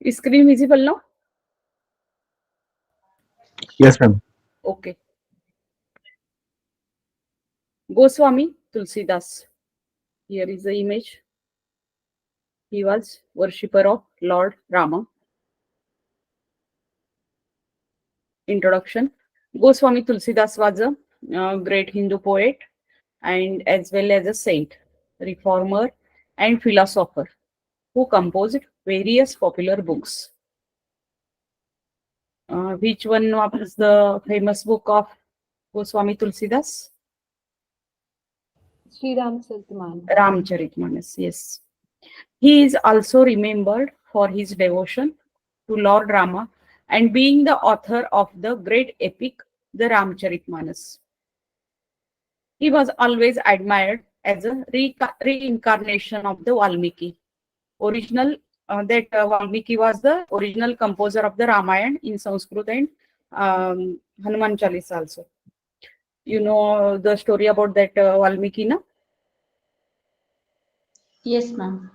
Is screen visible now? Yes, ma'am. Okay. Goswami Tulsidas. Here is the image. He was worshipper of Lord Rama. Introduction. Goswami Tulsidas was a great Hindu poet and as well as a saint, reformer, and philosopher who composed various popular books. Which one was the famous book of Goswami Tulsidas? Sri Ramcharitmanas. Ramcharitmanas, yes. He is also remembered for his devotion to Lord Rama and being the author of the great epic, the Ramcharitmanas. He was always admired as a reincarnation of the Valmiki. Original Valmiki was the original composer of the Ramayana in Sanskrit and Hanuman Chalisa also. You know the story about that Valmiki, na? Yes, ma'am.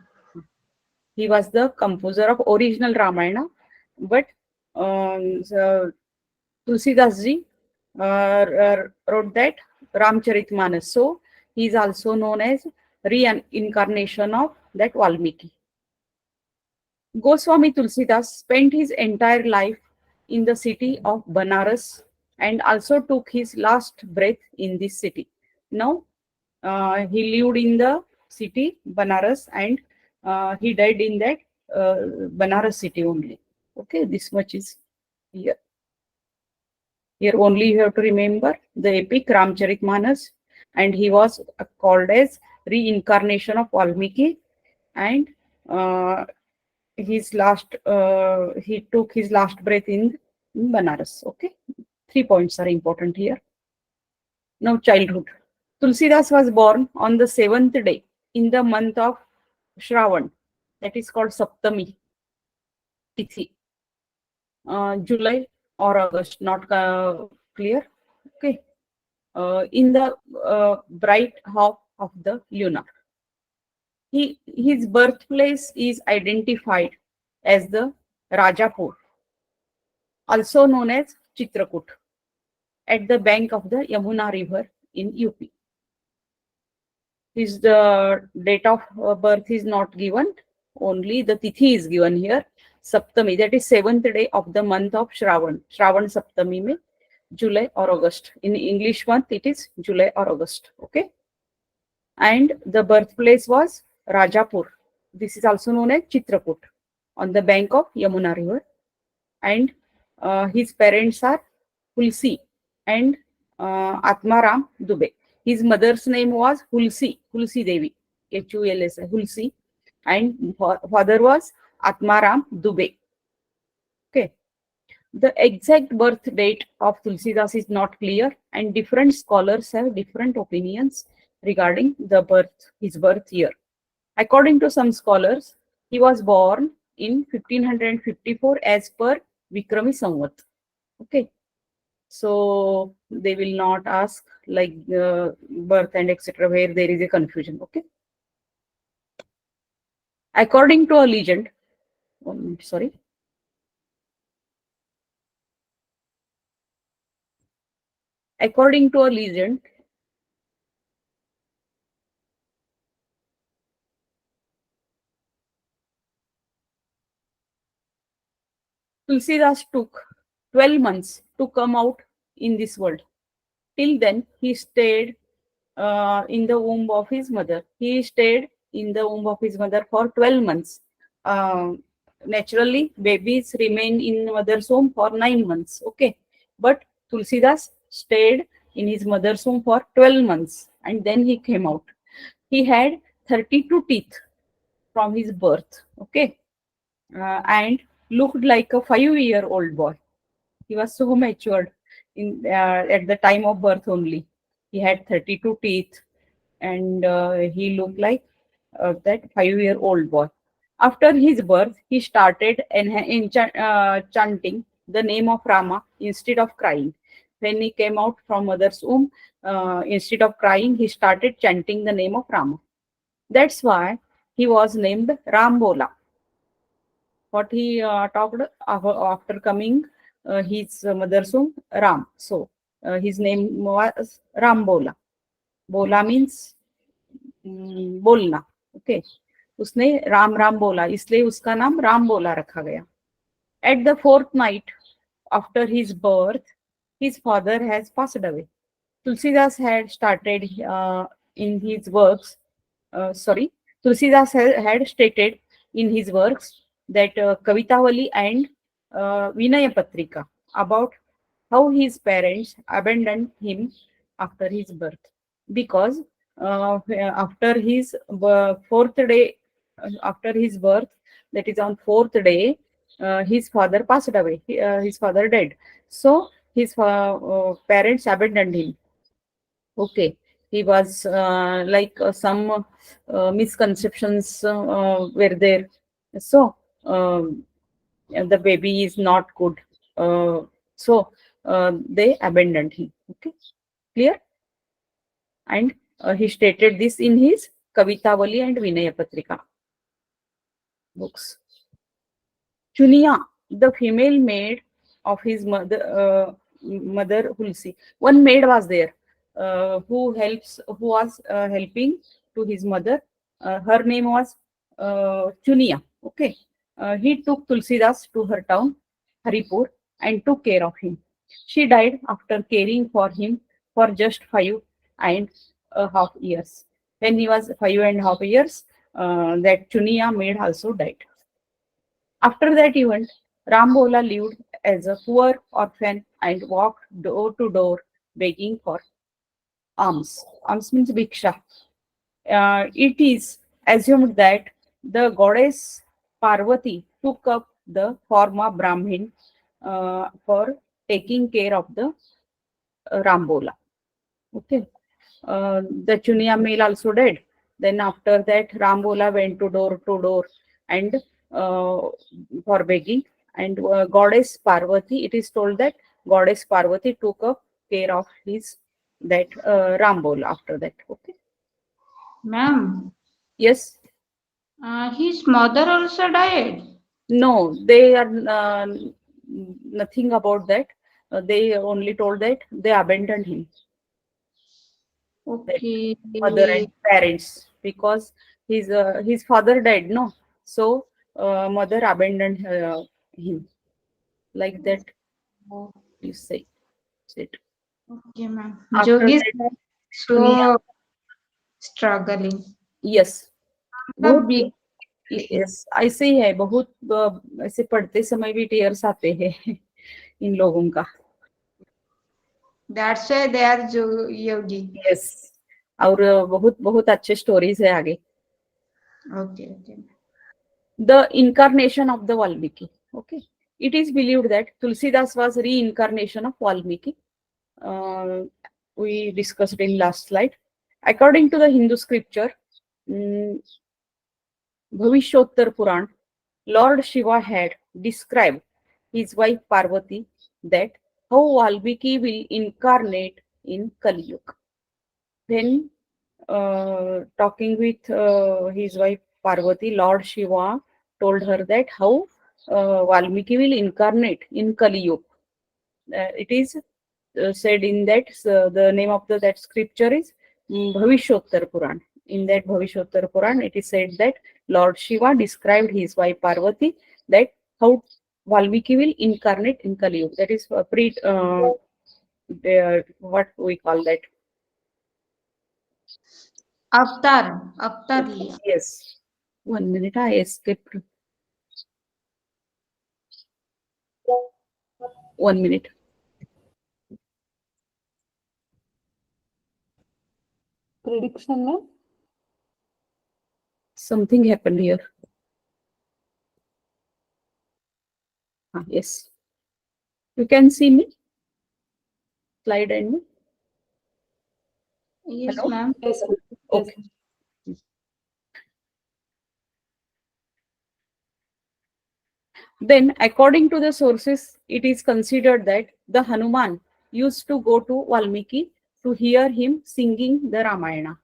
He was the composer of original Ramayana, but so Tulsidas ji wrote that Ramcharitmanas. So he is also known as reincarnation of that Valmiki. Goswami Tulsidas spent his entire life in the city of Banaras and also took his last breath in this city. Now, he lived in the city Banaras and he died in that Banaras city only. Okay, this much is here. Here only you have to remember the epic Ramcharitmanas, and he was called as reincarnation of Valmiki, and he took his last breath in Banaras. Okay, 3 points are important here. Now, childhood. Tulsidas was born on the 7th day in the month of Shravan, that is called Saptami Tithi, July or August, not clear. Okay, in the bright half of the lunar. His birthplace is identified as the Rajapur, also known as Chitrakut, at the bank of the Yamuna river in UP. His date of birth is not given, only the tithi is given here. Saptami, that is 7th day of the month of Shravan. Shravan Saptami mein July or August. In English month, it is July or August. Okay. And the birthplace was Rajapur. This is also known as Chitrakut, on the bank of Yamuna river. And his parents are Tulsi and Atmaram Dubey. His mother's name was Tulsi Devi, Hulsi, Hulsi, and father was Atmaram Dubey. Okay. The exact birth date of Tulsidas is not clear, and different scholars have different opinions regarding his birth year. According to some scholars, he was born in 1554 as per Vikrami Samvat. Okay. So they will not ask like birth and etc. where there is a confusion. Okay. According to a legend, sorry. According to a legend, Tulsidas took 12 months to come out in this world. Till then, he stayed in the womb of his mother. He stayed in the womb of his mother for 12 months. Naturally, babies remain in mother's womb for 9 months. Okay. But Tulsidas stayed in his mother's womb for 12 months and then he came out. He had 32 teeth from his birth. Okay. And looked like a 5-year-old boy. He was so matured at the time of birth only. He had 32 teeth and he looked like that 5-year-old boy. After his birth, he started chanting the name of Rama instead of crying. When he came out from mother's womb, instead of crying, he started chanting the name of Rama. That's why he was named Rambola. what he talked after coming his mother's home, Ram. So his name was Ram Bola. Bola means बोलना. Okay. उसने राम राम बोला, इसलिए उसका नाम राम बोला रखा गया. At the fourth night after his birth, his father has passed away. Tulsidas had started in his works. Tulsidas had stated in his works that Kavitavali and Vinaya Patrika about how his parents abandoned him after his birth, because after his fourth day, after his birth, that is on fourth day, his father passed away. His father died. So his parents abandoned him. Okay, he was like some misconceptions were there. So the baby is not good. So they abandoned him. Okay, clear? And he stated this in his Kavitavali and Vinaya Patrika books. Chuniya, the female maid of his mother Hulsi. One maid was there who was helping to his mother. Her name was Chuniya. Okay. He took Tulsidas to her town, Haripur, and took care of him. She died after caring for him for just 5.5 years. When he was 5.5 years, that Chuniya maid also died. After that event, Rambola lived as a poor orphan and walked door to door begging for alms. Alms means bhiksha. It is assumed that the goddess Parvati took up the form of Brahmin for taking care of the Rambola. Okay. The Chuniya male also died. Then after that, Rambola went to door and for begging. And goddess Parvati, it is told that goddess Parvati took up care of his that Rambola after that. Okay. Ma'am, Yes. his mother also died. No, they are nothing about that. They only told that they abandoned him. That Okay. mother and parents, because his father died, no, so mother abandoned him, like that Oh, you say it. okay, ma'am. After Yogis that, are Dunia, so struggling. yes, The बहुत big. Yes ऐसे ही है, बहुत ऐसे पढ़ते समय भी tears आते हैं इन लोगों का. That's why they are yogi. Yes, और बहुत बहुत अच्छे स्टोरीज है आगे. Okay, okay. The incarnation of the Valmiki. Okay, it is believed that Tulsidas was reincarnation of Valmiki. We discussed in last slide. According to the Hindu scripture, Bhavishyotter Puran, Lord Shiva had described his wife Parvati that how Valmiki will incarnate in Kali Yuga. Then, talking with his wife Parvati, Lord Shiva told her that how Valmiki will incarnate in Kali Yuga. It is said in that the name of that scripture is Bhavishyotter Puran. In that Bhavishyotter Puran, it is said that Lord Shiva described his wife Parvati that how Valmiki will incarnate in Kali Yuga. That is what we call that. Avatar Liya. Yes. 1 minute, I escaped. 1 minute. Prediction, ma'am? Something happened here. Yes. You can see me. Slide and me. Yes, Hello? ma'am. Yes, ma'am. Yes, Okay. Then, according to the sources, it is considered that the Hanuman used to go to Valmiki to hear him singing the Ramayana,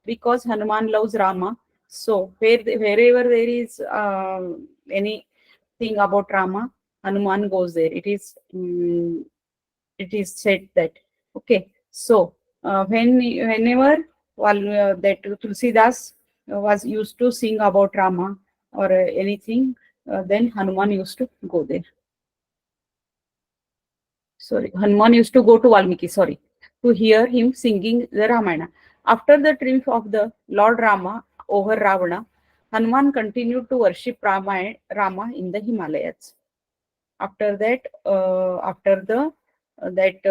because Hanuman loves Rama. So, wherever there is any thing about Rama, Hanuman goes there. It is said that. Okay, so whenever that Tulsidas was used to sing about Rama or anything, then Hanuman used to go there. Sorry, Hanuman used to go to Valmiki, sorry, to hear him singing the Ramayana. After the triumph of the Lord Rama over Ravana, Hanuman continued to worship Rama in the Himalayas. After that, after the that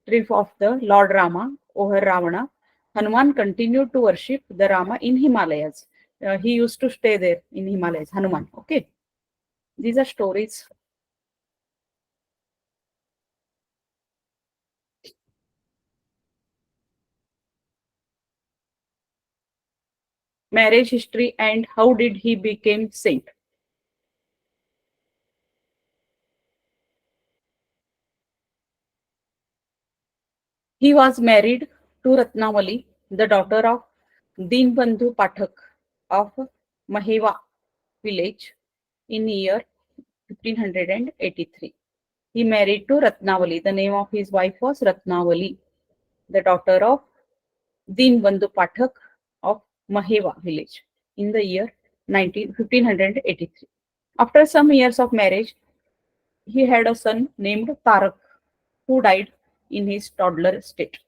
triumph of the Lord Rama over Ravana, Hanuman continued to worship the Rama in Himalayas. He used to stay there in Himalayas, Hanuman. Okay, these are stories. Marriage history and how did he become saint. He was married to Ratnavali, the daughter of Dinbandhu Pathak of Maheva village in year 1583. He married to Ratnavali. The name of his wife was Ratnavali, the daughter of Dinbandhu Pathak of Maheva village in the year 1583. After some years of marriage, he had a son named Tarak, who died in his toddler state.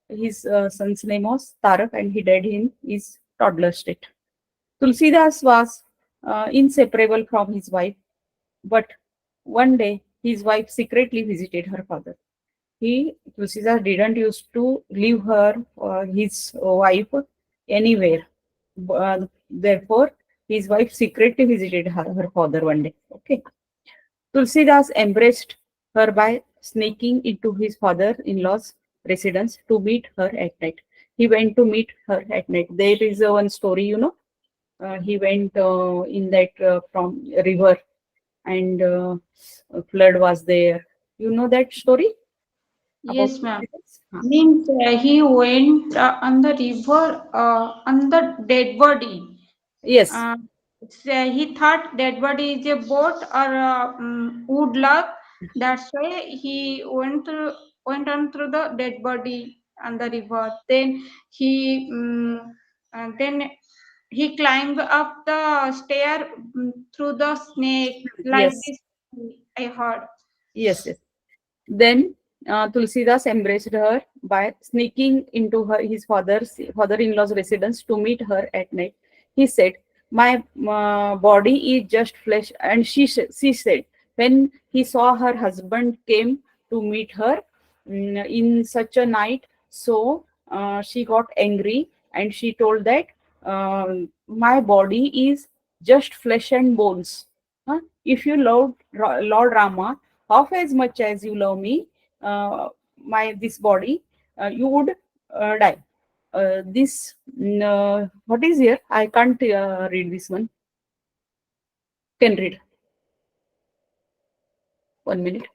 His son's name was Tarak and he died in his toddler state. Tulsidas was inseparable from his wife, but one day his wife secretly visited her father. Tulsidas didn't used to leave his wife anywhere. Therefore, his wife secretly visited her father one day. Okay. Tulsidas embraced her by sneaking into his father-in-law's residence to meet her at night. He went to meet her at night. There is one story, he went in that from river and flood was there. You know that story? Yes, About ma'am. Tulsidas? Huh. Means he went on the river on the dead body. Yes, Uh, he thought dead body is a boat or a wood log. That's why he went on through the dead body on the river. Then he climbed up the stair through the snake like yes, this. I heard. yes. Then Tulsidas embraced her by sneaking into his father-in-law's residence to meet her at night. He said, "My body is just flesh," and she said, when he saw her husband came to meet her in such a night, so she got angry and she told that my body is just flesh and bones. Huh? If you love Lord Rama half as much as you love me, my this body, you would die. What is here? I can't read this one. Can read 1 minute.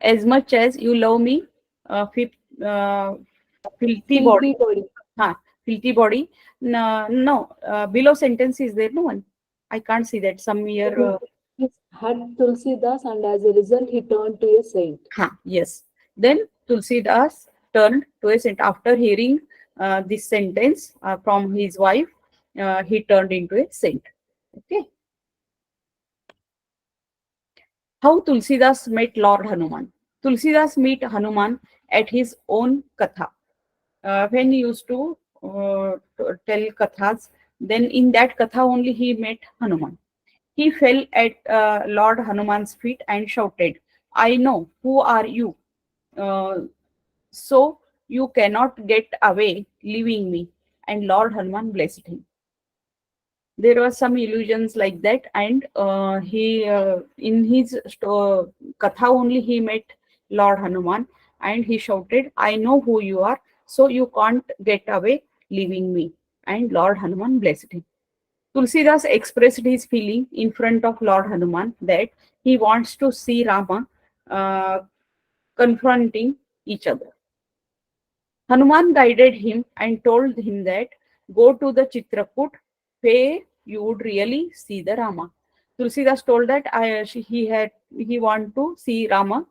As much as you love me, uh, filthy body. Filthy body. Huh, filthy body. No, no. Below sentence is there no one. I can't see that. Some year. He had Tulsidas and as a result he turned to a saint. Yes. Then Tulsidas turned to a saint. After hearing this sentence from his wife, he turned into a saint. Okay. How Tulsidas met Lord Hanuman. Tulsidas met Hanuman at his own katha. When he used to tell kathas, then in that katha only he met Hanuman. He fell at Lord Hanuman's feet and shouted, "I know who are you. Uh, so you cannot get away leaving me." And Lord Hanuman blessed him. There were some illusions like that, and he in his katha only he met Lord Hanuman, and he shouted, "I know who you are, so you can't get away leaving me." And Lord Hanuman blessed him. Tulsidas expressed his feeling in front of Lord Hanuman that he wants to see Rama uh, confronting each other. Hanuman guided him and told him that go to the Chitrakoot, pay you would really see the Rama. Tulsidas told that he want to see Rama.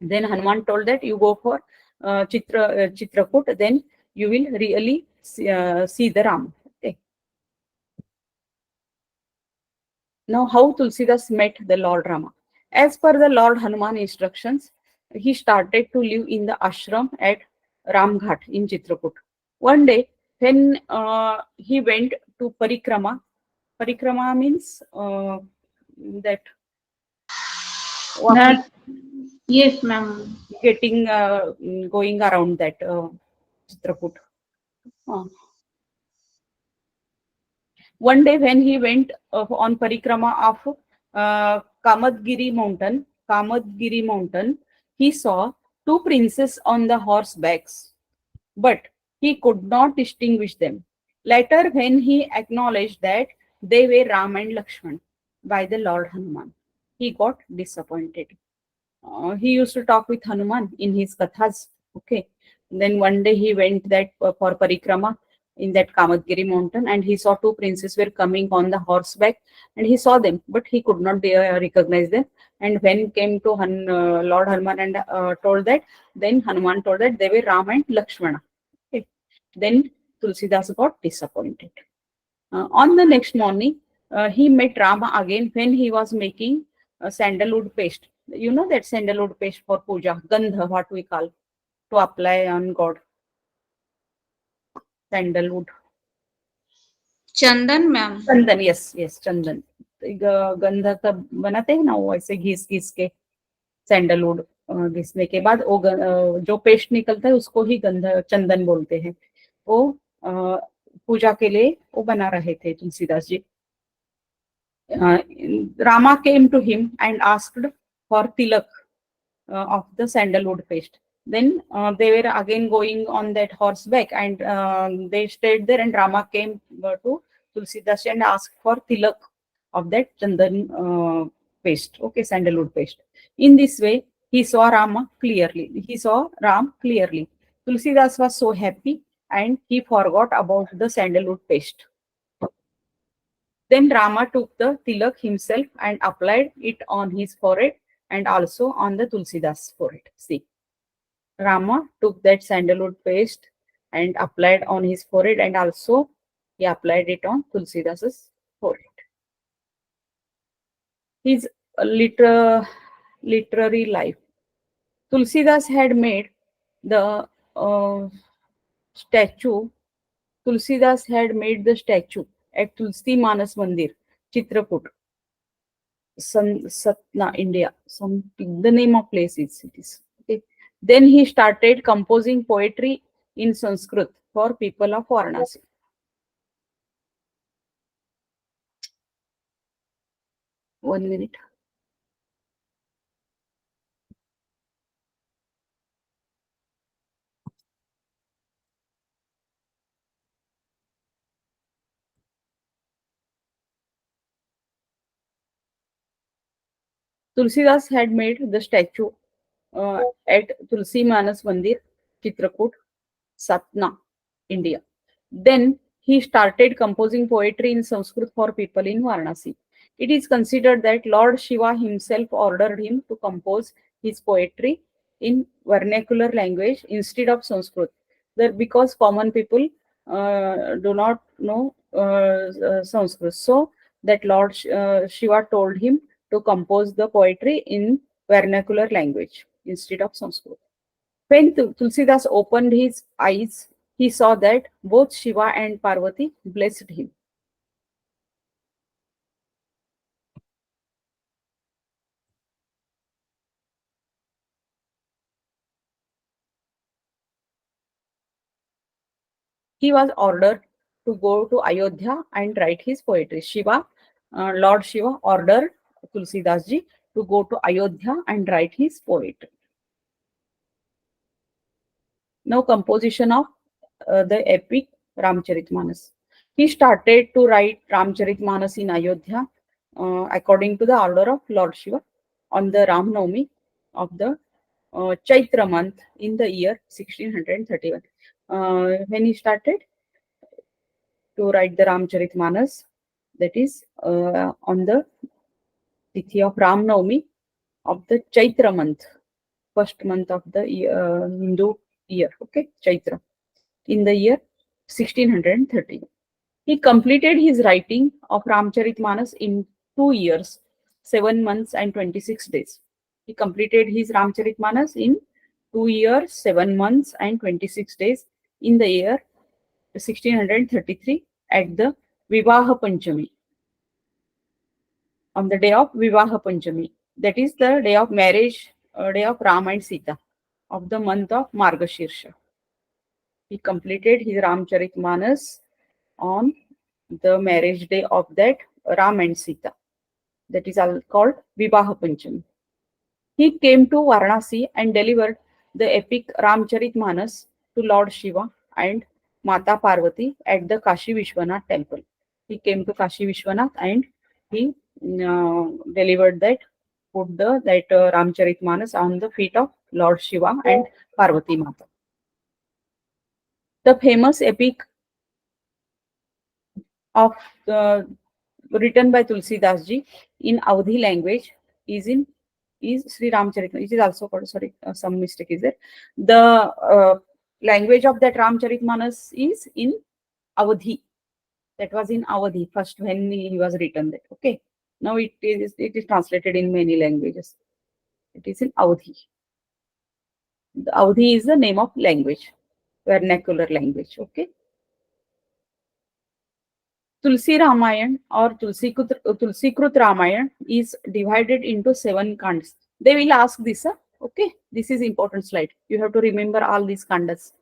Then Hanuman told that you go for Chitrakoot, then you will really see the Ram. Okay. Now, how Tulsidas met the Lord Rama? As per the Lord Hanuman instructions, he started to live in the ashram at Ramghat in Chitrakoot. One day, when he went to Parikrama means that walking, That yes, ma'am. getting, going around that Chitrakoot. Uh, One day when he went on parikrama of Kamadgiri mountain, he saw two princes on the horsebacks, but he could not distinguish them. Later, when he acknowledged that they were Ram and Lakshman by the Lord Hanuman, he got disappointed. He used to talk with Hanuman in his kathas. Okay. Then one day he went that for parikrama in that Kamadgiri mountain, and he saw two princes were coming on the horseback, and he saw them, but he could not recognize them. And when came to Lord Hanuman and told that, then Hanuman told that they were Ram and Lakshmana. Okay. Then Tulsidas got disappointed. On the next morning, he met Rama again when he was making sandalwood paste. You know that sandalwood paste for puja, gandha, what we call, to apply on God. Sandalwood. Chandan, ma'am. Chandan, yes yes चंदन. गंध का बनाते हैं ना वो ऐसे घिस घिस के सैंडलवुड घिसने के बाद वो जो पेस्ट निकलता है उसको ही गंध चंदन बोलते हैं. वो पूजा के लिए वो बना रहे थे Tulsidas ji. Rama came to him and asked for tilak of the sandalwood paste. Then they were again going on that horseback, and they stayed there, and Rama came to Tulsidas and asked for tilak of that chandan paste, okay, sandalwood paste. In this way, he saw Rama clearly. He saw Ram clearly. Tulsidas was so happy, and he forgot about the sandalwood paste. Then Rama took the tilak himself and applied it on his forehead and also on the Tulsidas forehead. See, Rama took that sandalwood paste and applied on his forehead, and also he applied it on Tulsidas's forehead. His literary life. Tulsidas had made the statue. Tulsidas had made the statue at Tulsi Manas Mandir, Chitrakoot, Satna, India. Something, the name of place is it is. Okay. Then he started composing poetry in Sanskrit for people of Varanasi. One minute. Tulsidas had made the statue at Tulsi Manas Mandir, Chitrakoot, Satna, India. Then he started composing poetry in Sanskrit for people in Varanasi. It is considered that Lord Shiva himself ordered him to compose his poetry in vernacular language instead of Sanskrit. Because common people do not know Sanskrit. So that Lord Shiva told him to compose the poetry in vernacular language instead of Sanskrit. When Tulsidas opened his eyes, he saw that both Shiva and Parvati blessed him. He was ordered to go to Ayodhya and write his poetry. Lord Shiva ordered Tulsidas ji to go to Ayodhya and write his poetry. Now, composition of the epic Ramcharitmanas. He started to write Ramcharitmanas in Ayodhya according to the order of Lord Shiva on the Ram Navami of the Chaitra month in the year 1631. When he started to write the Ramcharitmanas, that is on the Tithi of Ram Navami of the Chaitra month, first month of the Hindu year, okay, Chaitra, in the year 1630. He completed his writing of Ramcharitmanas in 2 years, 7 months, and 26 days. He completed his Ramcharitmanas in 2 years, 7 months, and 26 days in the year 1633 at the Vivaha Panchami, on the day of Vivaha Panchami. That is the day of marriage, day of Rama and Sita, of the month of Margashirsha. He completed his Ramcharitmanas on the marriage day of that Ram and Sita. That is all called Vivaha Panchami. He came to Varanasi and delivered the epic Ramcharitmanas to Lord Shiva and Mata Parvati at the Kashi Vishwanath temple. He came to Kashi Vishwanath and he delivered that, put that Ramcharitmanas on the feet of Lord Shiva and Parvati Mata. The famous epic of written by Tulsidas ji in Awadhi language is Sri Ramcharitmanas. It is also called, sorry, some mistake is there. The language of that Ramcharitmanas is in Awadhi. That was in Awadhi first when he was written that. Okay. Now it is translated in many languages. It is in Awadhi. The Awadhi is the name of language, vernacular language. Okay. Tulsi Ramayan or Tulsikrut Ramayan is divided into 7 kandas. They will ask this. Okay, this is important slide. You have to remember all these kandas.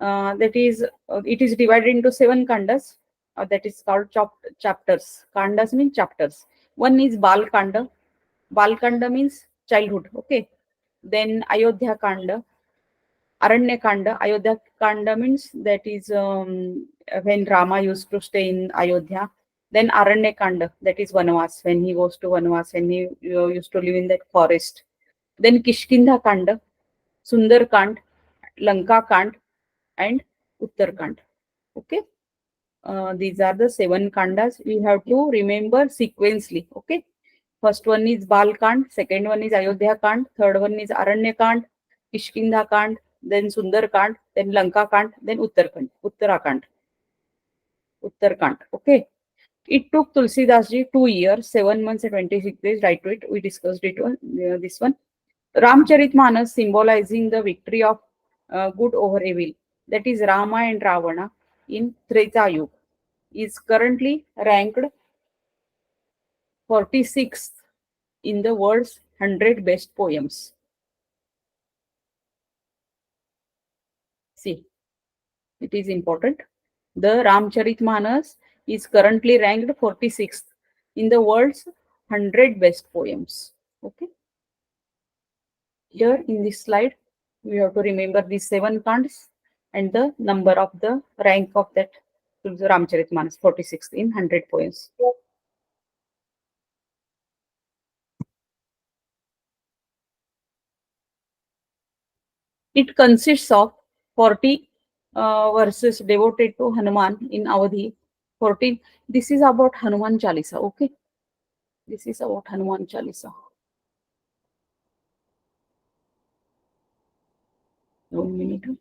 That is, it is divided into 7 kandas. That is called chapters. Kandas mean chapters. One is Bal Kanda. Bal Kanda means childhood. Okay. Then Ayodhya Kanda. Aranya Kanda. Ayodhya Kanda means that is when Rama used to stay in Ayodhya. Then Aranya Kanda, that is Vanvas, when he goes to Vanvas, when he used to live in that forest. Then Kishkinda Kanda, Sundar Kand, Lanka Kand, and Uttar Kand. Okay. These are the 7 kandas. We have to remember sequentially. Okay. First one is Bal Kand, second one is Ayodhya Kand, third one is Aranya Kand, Kishkinda Kand, then Sundar Kand, then Lanka Kand, then Uttarakhand. Okay. It took Tulsidas ji 2 years, 7 months, and 26 days. Right to it. We discussed it. This one. Ramcharitmanas symbolizing the victory of good over evil. That is Rama and Ravana in Treta Yuga. Is currently ranked 46th in the world's 100 best poems. See, it is important. The Ramcharitmanas is currently ranked 46th in the world's 100 best poems. Okay. Here in this slide, we have to remember these 7 kandas and the number of the rank of that Ramcharitmanas, 46th in 100 poems. It consists of 40 verses devoted to Hanuman in Awadhi. 14. This is about Hanuman Chalisa. Okay. This is about Hanuman Chalisa. 1 minute.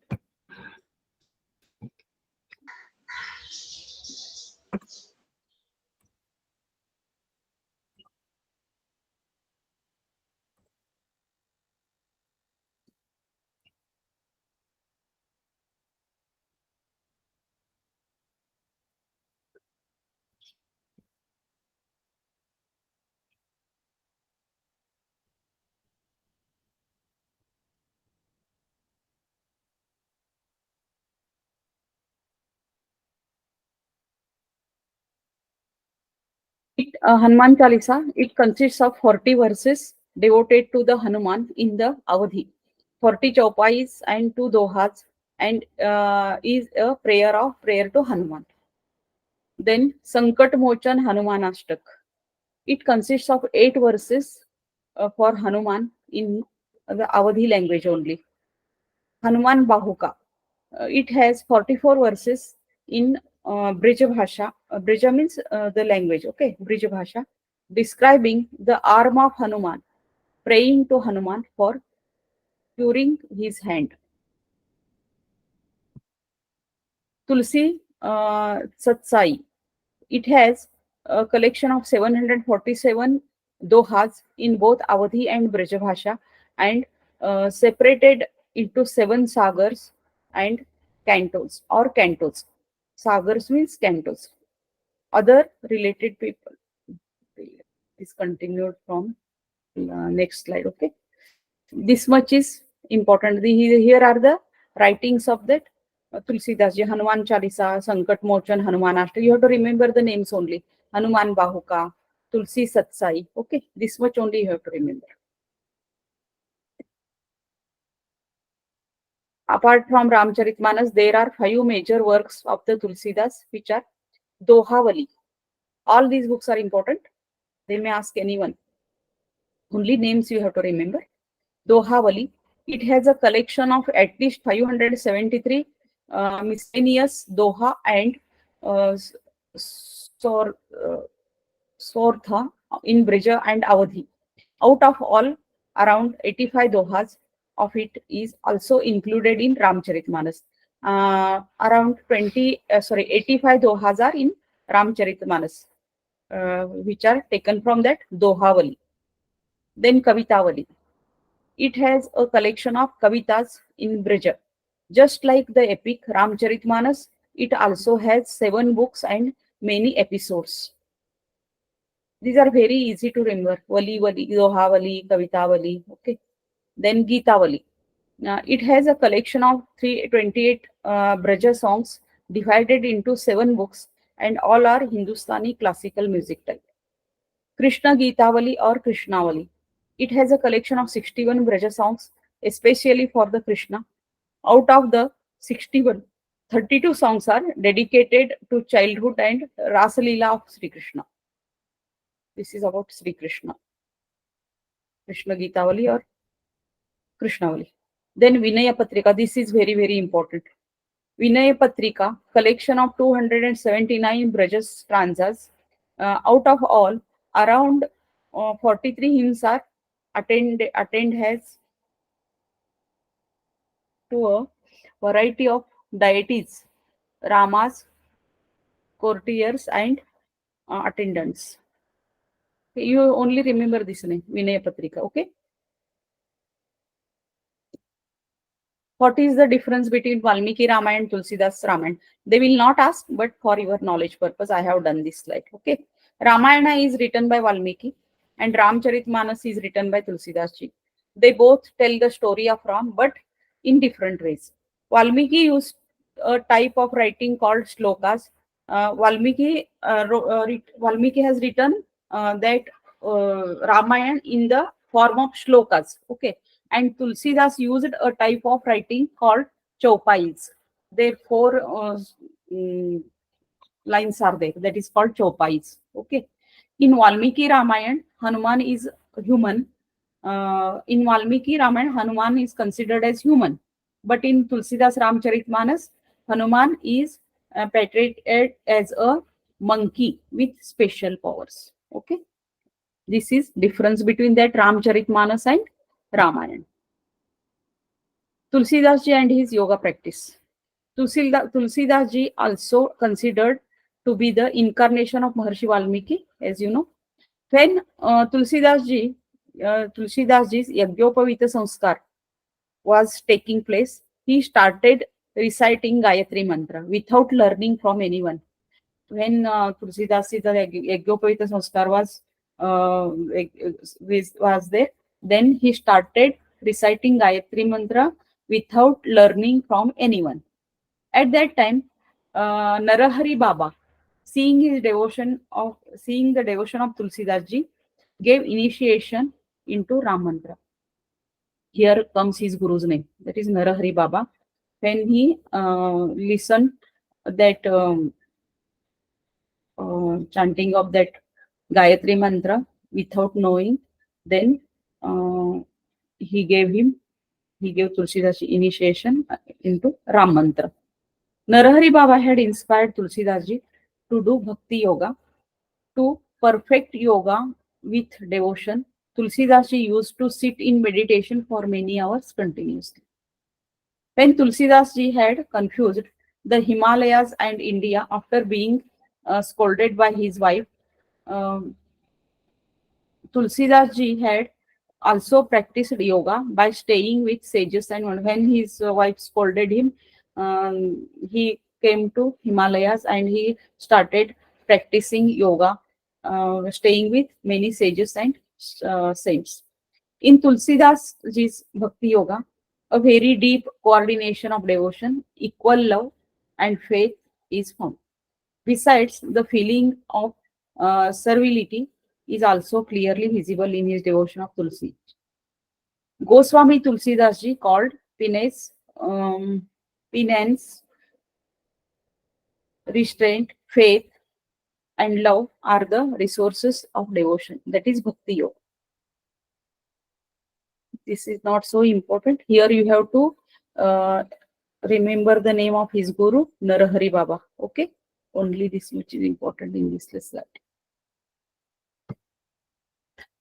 Hanuman Chalisa, it consists of 40 verses devoted to the Hanuman in the Awadhi, 40 chaupais and 2 dohas, and is a prayer to Hanuman. Then Sankat Mochan Hanumanashtak. It consists of 8 verses for Hanuman in the Awadhi language only. Hanuman Bahuka. It has 44 verses in Brija Bhasha. Brija means the language, okay? Brija Bhasha, describing the arm of Hanuman, praying to Hanuman for curing his hand. Tulsi Satsai. It has a collection of 747 dohas in both Awadhi and Brajabhasha, and separated into 7 sagars and cantos or cantos. Sagars means cantos. Other related people. Is continued from next slide. Okay, this much is important. Here are the writings of that Tulsidas ji, Hanuman Chalisa, Sankat Mochan, Hanuman Ashta. You have to remember the names only. Hanuman Bahuka, Tulsi Satsai. Okay, this much only you have to remember. Apart from Ramcharitmanas, there are 5 major works of the Tulsidas, which are Dohavali. All these books are important. They may ask anyone. Only names you have to remember. Dohavali. It has a collection of at least 573 miscellaneous Doha and uh, Sor, uh, Sortha in Brija and Awadhi. Out of all, around 85 Dohas of it is also included in Ramcharitmanas. Around 85 Dohas are in Ramcharitmanas, which are taken from that Dohavali. Then Kavitavali. It has a collection of kavitas in Brija. Just like the epic Ramcharitmanas, it also has 7 books and many episodes. These are very easy to remember. Vali, Vali, Dohavali, Kavitavali. Okay. Then Geetavali. It has a collection of 328 Braja songs divided into 7 books, and all are Hindustani classical music type. Krishna Geetavali or Krishnavali. It has a collection of 61 Braja songs, especially for the Krishna. Out of the 61, 32 songs are dedicated to childhood and Rasalila of Sri Krishna. This is about Sri Krishna. Krishna Geetavali or Krishnavali. Then Vinaya Patrika. This is very, very important. Vinaya Patrika, collection of 279 Braja stanzas. Out of all, around 43 hymns are attend has to a variety of deities, Ramas, courtiers, and attendants. You only remember this name, Vinaya Patrika. Okay. What is the difference between Valmiki Ramayana and Tulsidas Ramayana? They will not ask, but for your knowledge purpose, I have done this slide. Okay. Ramayana is written by Valmiki and Ramcharitmanas is written by Tulsidas ji. They both tell the story of Ram, but in different ways. Valmiki used a type of writing called shlokas. Valmiki has written that Ramayana in the form of shlokas. Okay, and Tulsidas used a type of writing called chopais. There 4 lines are there. That is called chopais. Okay, in Valmiki Ramayana, Hanuman is human. In Valmiki Ramayana, Hanuman is considered as human, but in Tulsidas Ramcharitmanas, Hanuman is portrayed as a monkey with special powers. Okay, this is difference between that Ramcharitmanas and Ramayana. Tulsidas ji and his yoga practice. Tulsidas ji also considered to be the incarnation of Maharshi Valmiki, as you know. When Tulsidas ji's Yagyopavita Sanskar was taking place, he started reciting Gayatri Mantra without learning from anyone. When Tulsidas Yagyopavita Sanskar was there, then he started reciting Gayatri Mantra without learning from anyone. At that time, Narahari Baba, seeing the devotion of Tulsidas ji, gave initiation into Ram Mantra. Here comes his guru's name, that is Narahari Baba. When he listened that chanting of that Gayatri Mantra without knowing, then he gave Tulsidas initiation into Ram Mantra. Narahari Baba had inspired Tulsidas ji to do bhakti yoga, to perfect yoga with devotion. Tulsidas ji used to sit in meditation for many hours continuously. When Tulsidas ji had confused the Himalayas and India after being scolded by his wife, um, Tulsidas ji had also practiced yoga by staying with sages, and when his wife scolded him, he came to Himalayas and he started practicing yoga, staying with many sages and saints. In Tulsidas ji's Bhakti Yoga, a very deep coordination of devotion, equal love, and faith is found. Besides, the feeling of servility is also clearly visible in his devotion of Tulsi. Goswami Tulsidas ji called penance, restraint, faith, and love are the resources of devotion. That is Bhakti Yoga. This is not so important. Here you have to uh, remember the name of his guru, Narahari Baba. Okay, only this which is important in this slide.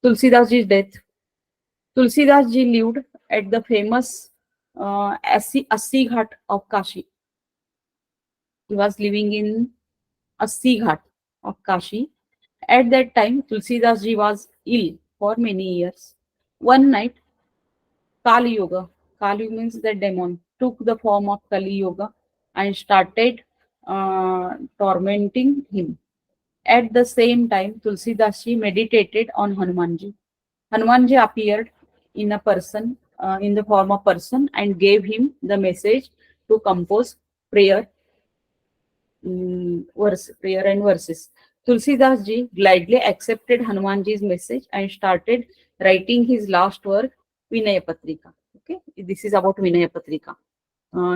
Tulsidas ji's death. Tulsidas ji lived at the famous Assi Ghat of Kashi. He was living in Assi Ghat of Kashi. At that time, Tulsidas ji was ill for many years. One night, Kali Yoga, Kali means the demon, took the form of Kali Yoga and started tormenting him. At the same time, Tulsidas ji meditated on Hanumanji. Hanumanji appeared in a person, in the form of person, and gave him the message to compose prayer, prayer and verses. Tulsidas ji gladly accepted Hanumanji's message and started writing his last work, Vinaya Patrika. Okay, this is about Vinaya Patrika.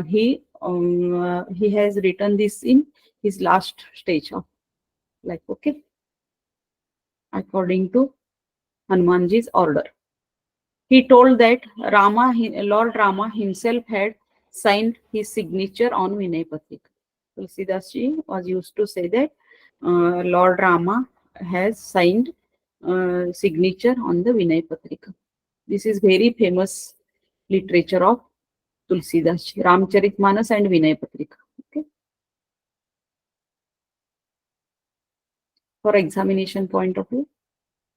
He has written this in his last stage of life. Okay, according to Hanumanji's order. He told that Lord Rama himself had signed his signature on Vinay Patrika. Tulsidas ji was used to say that Lord Rama has signed signature on the Vinay Patrika. This is very famous literature of Tulsidas ji, Ramcharitmanas and Vinay Patrika. Okay. For examination point of view,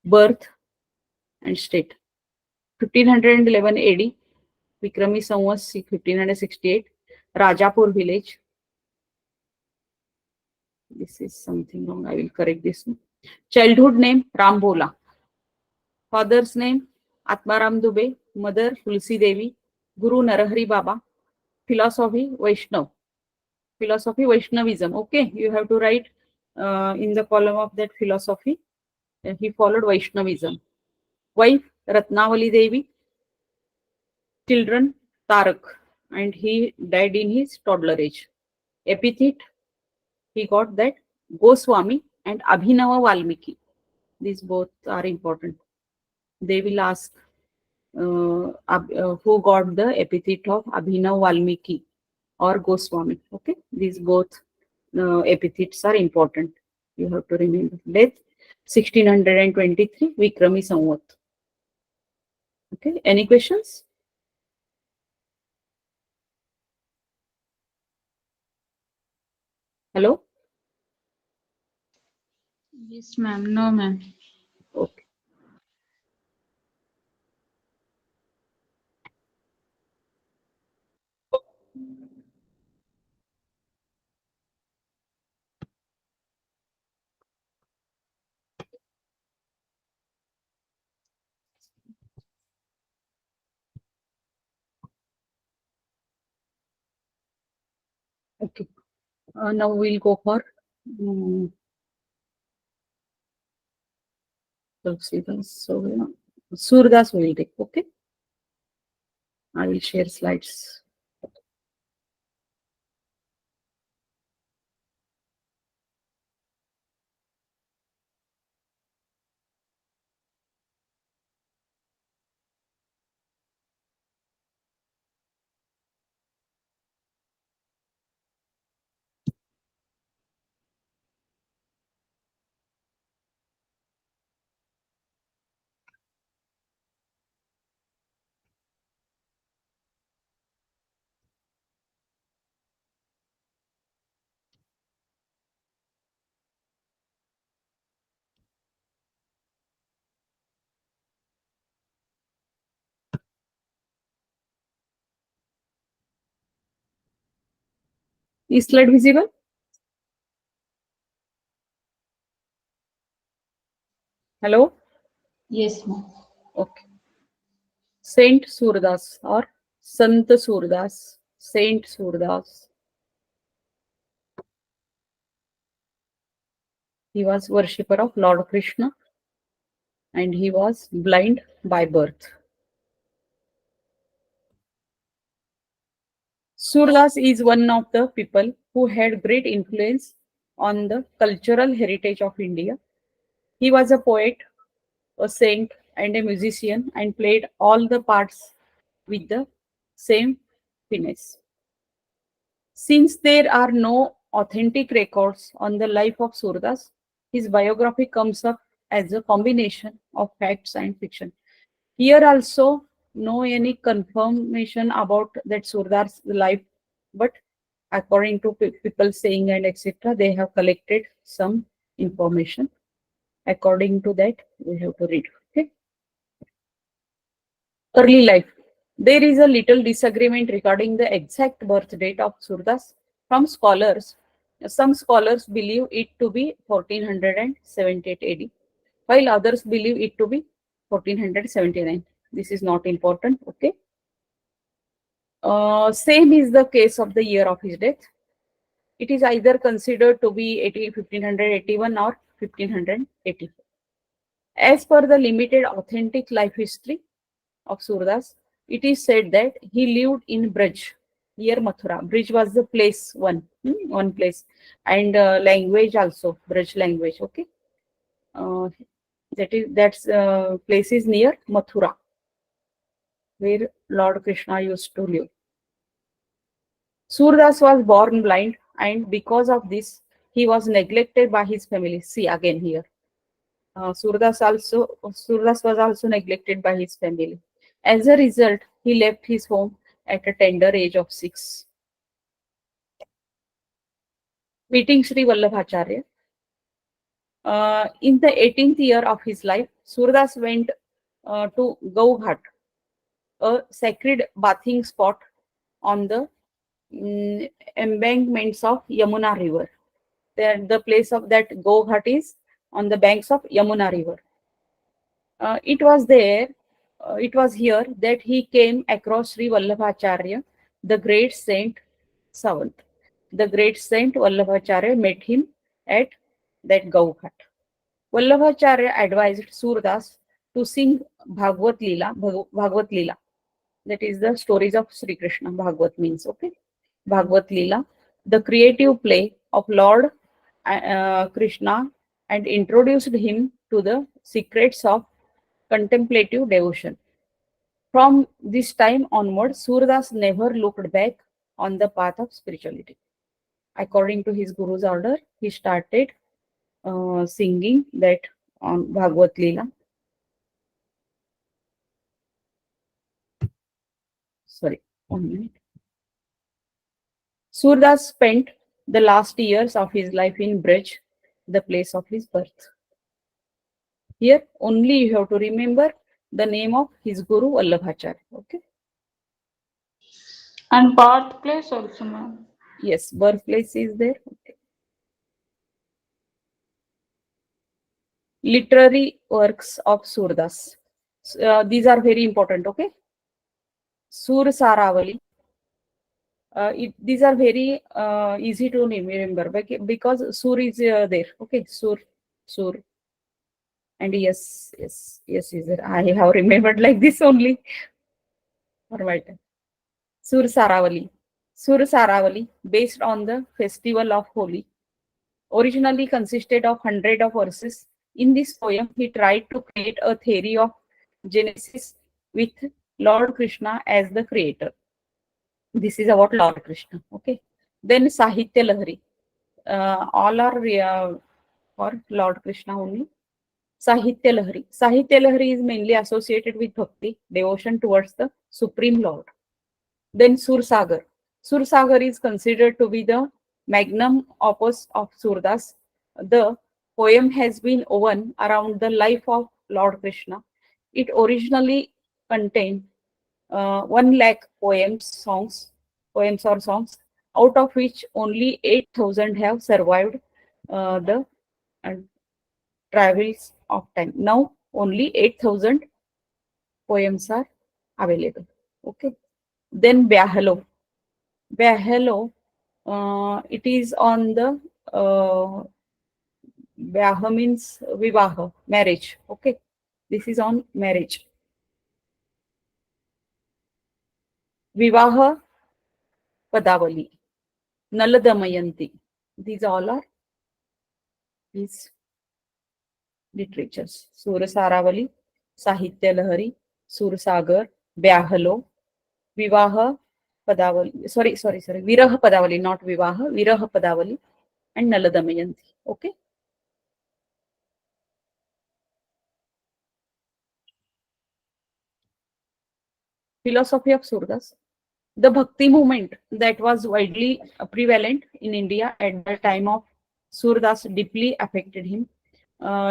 birth and state. 1511 AD, Vikrami Samvat 1568, Rajapur village. This is something wrong. I will correct this one. Childhood name Rambola. Father's name Atmaram Dubey. Mother Tulsi Devi. Guru Narahari Baba. Philosophy Vaishnav. Philosophy Vaishnavism. Okay, you have to write in the column of that philosophy. He followed Vaishnavism. Wife Ratnavali Devi. Children Tarak. And he died in his toddler age. Epithet he got that Goswami and Abhinava Valmiki. These both are important. They will ask who got the epithet of Abhinav Valmiki or Goswami. Okay, these both epithets are important. You have to remember. Death 1623 Vikrami Samvat. Okay, any questions? Hello? Yes, ma'am. No, ma'am. Okay. Okay. Now we'll go for Tulsidas. So Surdas will take. Okay. I will share slides. Is slide visible? Hello? Yes, ma'am. Okay. Saint Surdas or Sant Surdas. Saint Surdas. He was worshipper of Lord Krishna and he was blind by birth. Surdas is one of the people who had great influence on the cultural heritage of India. He was a poet, a saint, and a musician and played all the parts with the same finesse. Since there are no authentic records on the life of Surdas, his biography comes up as a combination of facts and fiction. Here also, no any confirmation about that Surdas' life, but according to people saying and etc., they have collected some information. According to that, we have to read. Okay. Early life. There is a little disagreement regarding the exact birth date of Surdas from scholars. Some scholars believe it to be 1478 AD, while others believe it to be 1479. This is not important. Okay. Same is the case of the year of his death. It is either considered to be 1581 or 1584. As per the limited authentic life history of Surdas, it is said that he lived in Braj, near Mathura. Braj was the place one place, and language also Braj language. Okay, uh, that's place is near Mathura, where Lord Krishna used to live. Surdas was born blind, and because of this, he was neglected by his family. See again here. Surdas was also neglected by his family. As a result, he left his home at a tender age of 6. Meeting Sri Vallabhacharya. In the 18th year of his life, Surdas went to Gaughat, a sacred bathing spot on the embankments of Yamuna River. The place of that Gaughat is on the banks of Yamuna River. It was there, it was here that he came across Sri Vallabhacharya, the great saint Savant. The great saint Vallabhacharya met him at that Gaughat. Vallabhacharya advised Surdas to sing Bhagavad Leela. That is the stories of Sri Krishna. Bhagavad means, okay. Bhagavad Leela, the creative play of Lord Krishna, and introduced him to the secrets of contemplative devotion. From this time onward, Surdas never looked back on the path of spirituality. According to his guru's order, he started singing that on Bhagavad Leela. Sorry, 1 minute. Surdas spent the last years of his life in Braj, the place of his birth. Here, only you have to remember the name of his guru Vallabhacharya. Okay. And birthplace also, ma'am. Yes, birthplace is there. Okay. Literary works of Surdas. These are very important. Okay. Sur Saravali. These are very easy to remember because Sur is there. Okay, Sur. And yes, is there. I have remembered like this only. For my time. Sur Saravali. Sur Saravali, based on the festival of Holi, originally consisted of hundreds of verses. In this poem, he tried to create a theory of Genesis with Lord Krishna as the creator. This is about Lord Krishna. Okay. Then Sahitya Lahari. All are for Lord Krishna only. Sahitya Lahari. Sahitya Lahari is mainly associated with bhakti, devotion towards the Supreme Lord. Then Sursagar. Sursagar is considered to be the magnum opus of Surdas. The poem has been woven around the life of Lord Krishna. It originally contained 1 lakh poems or songs out of which only 8,000 have survived the travels of time. Now only 8,000 poems are available. Okay. Then Byahalo. Byahalo, it is on the Vyaha means Vivaha, marriage. Okay. This is on marriage. Vivaha Padavali, Naladamayanti. These all are his literatures. Surasaravali, Sahitya Lahari, Sursagar, Vyahalo, Vivaha Padavali. Sorry. Viraha Padavali, not Vivaha, Viraha Padavali, and Naladamayanti. Okay. Philosophy of Surdas. The Bhakti movement that was widely prevalent in India at the time of Surdas deeply affected him.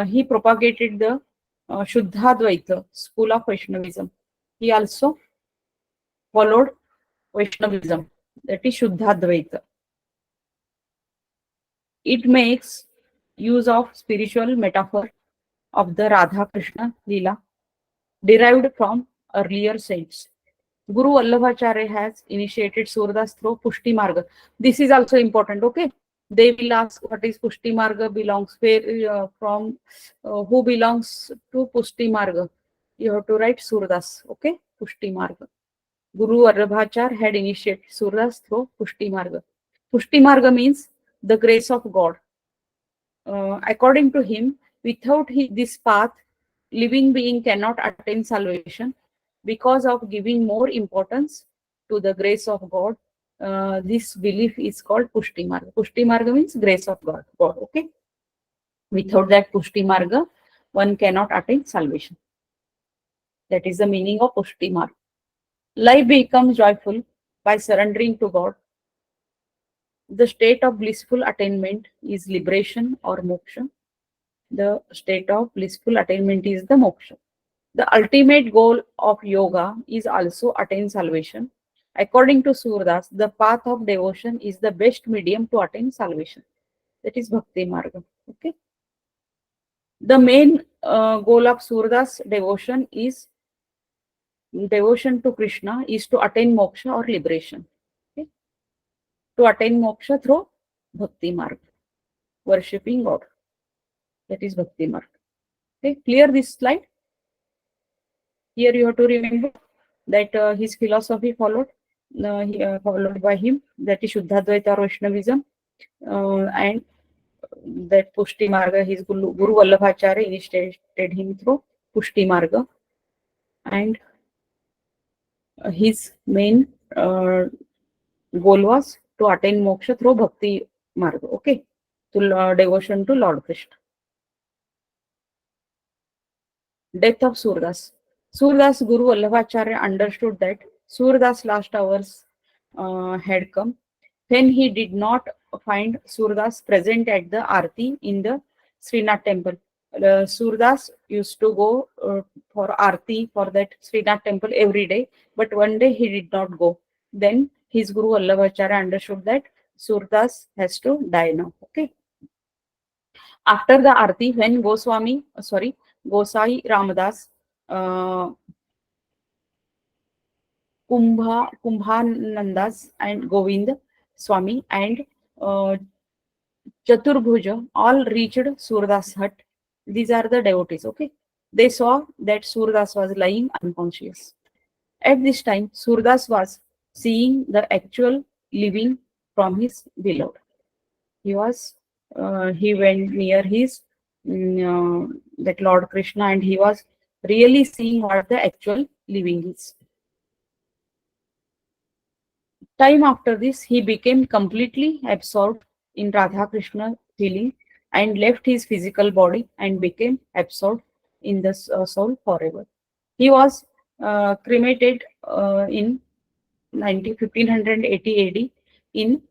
He propagated the Shuddhadvaita school of Vaishnavism. He also followed Vaishnavism, that is Shuddhadvaita. It makes use of spiritual metaphor of the Radha Krishna Leela derived from earlier saints. Guru Vallabhacharya has initiated Surdas through Pushti Marga. This is also important, okay? They will ask what is Pushti Marga belongs, where from who belongs to Pushti Marga. You have to write Surdas, okay? Pushti Marga. Guru Vallabhacharya had initiated Surdas through Pushti Marga. Pushti Marga means the grace of God. According to him, without this path, living being cannot attain salvation because of giving more importance to the grace of God. This belief is called Pushti Marga. Pushti Marga means grace of God. Okay. Without that Pushti Marga, one cannot attain salvation. That is the meaning of Pushti Marga. Life becomes joyful by surrendering to God. The state of blissful attainment is liberation or moksha. The state of blissful attainment is the moksha. The ultimate goal of yoga is also attain salvation. According to Surdas, the path of devotion is the best medium to attain salvation. That is Bhakti Marga. Okay. The main goal of Surdas devotion is devotion to Krishna is to attain moksha or liberation. Okay. To attain moksha through Bhakti Marga, worshipping God. That is Bhakti Marga. Okay. Clear this slide? Here you have to remember that his philosophy followed by him, that is Shuddhadvaita or Vaishnavism, and that Pushti Marga, his Guru Vallabhacharya initiated him through Pushti Marga, and his main goal was to attain moksha through Bhakti Marga, okay, to devotion to Lord Krishna. Death of Surdas. Surdas Guru Vallabhacharya understood that Surdas' last hours had come when he did not find Surdas present at the Aarti in the Srinath temple. Surdas used to go for Aarti for that Srinath temple every day, but one day he did not go. Then his Guru Vallabhacharya understood that Surdas has to die now. Okay. After the Aarti, when Gosai Ramadas, Kumbhanandas and Govind Swami and Chaturbhuja all reached Surdas' hut. These are the devotees, okay? They saw that Surdas was lying unconscious. At this time, Surdas was seeing the actual living from his beloved. He went near his that Lord Krishna, and he was really seeing what the actual living is. Time after this, he became completely absorbed in Radha Krishna feeling and left his physical body and became absorbed in the soul forever. He was cremated in 1580 AD in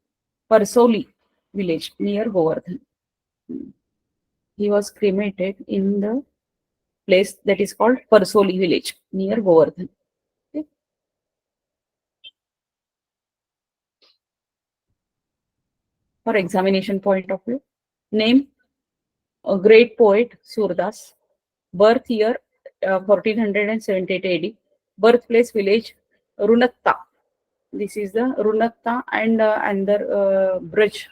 Parsoli village near Govardhan. He was cremated in the place that is called Parsoli village near Govardhan. Okay. for examination point of view. Name, a great poet, Surdas. Birth year, 1478 AD. Birthplace, village, Runatta. This is the Runatta and under Braj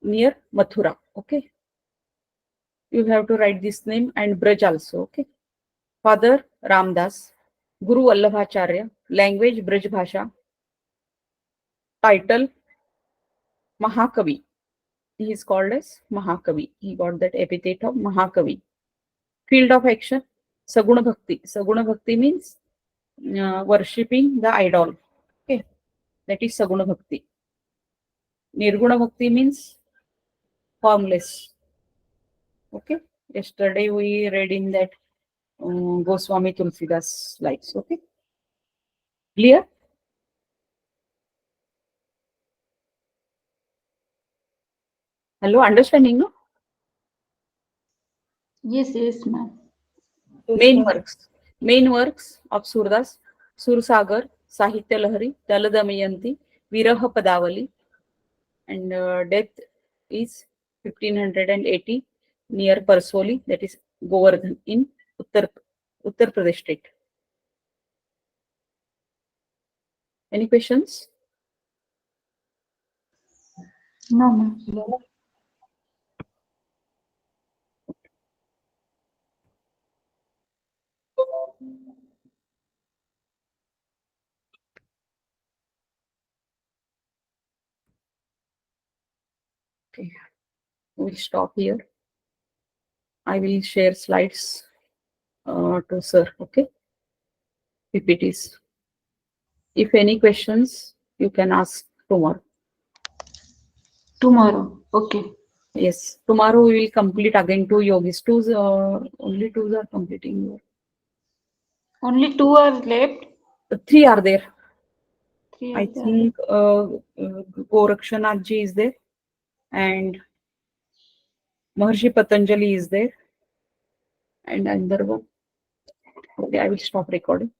near Mathura. Okay. You have to write this name and Braj also. Okay. Father, Ramdas. Guru Vallabhacharya. Language, Braj Bhasha. Title, Mahakavi. He is called as Mahakavi. He got that epithet of Mahakavi. Field of action, Saguna Bhakti. Saguna Bhakti means worshipping the idol. Okay, that is Saguna Bhakti. Nirguna Bhakti means formless. Okay, yesterday we read in that Goswami Tulsidas lives. Okay, clear? Hello, understanding? No? Yes, ma'am. Yes, Main ma'am. works. Main works of Surdas, Sursagar, Sahitya Lahari, Daladamayanti, Viraha Padavali, and death is 1580 near Parsoli, that is Govardhan in Uttar Pradesh state. Any questions? No, ma'am. No. Okay, we'll stop here. I will share slides to sir. Okay, PPTs. If any questions, you can ask tomorrow. Tomorrow. Okay. Yes, tomorrow we will complete again two yogis. Only two are completing. Only 2 are left. Three are there. 3 I are there. think Gorakshanath ji is there, and Maharshi Patanjali is there, and another one. Okay, I will stop recording.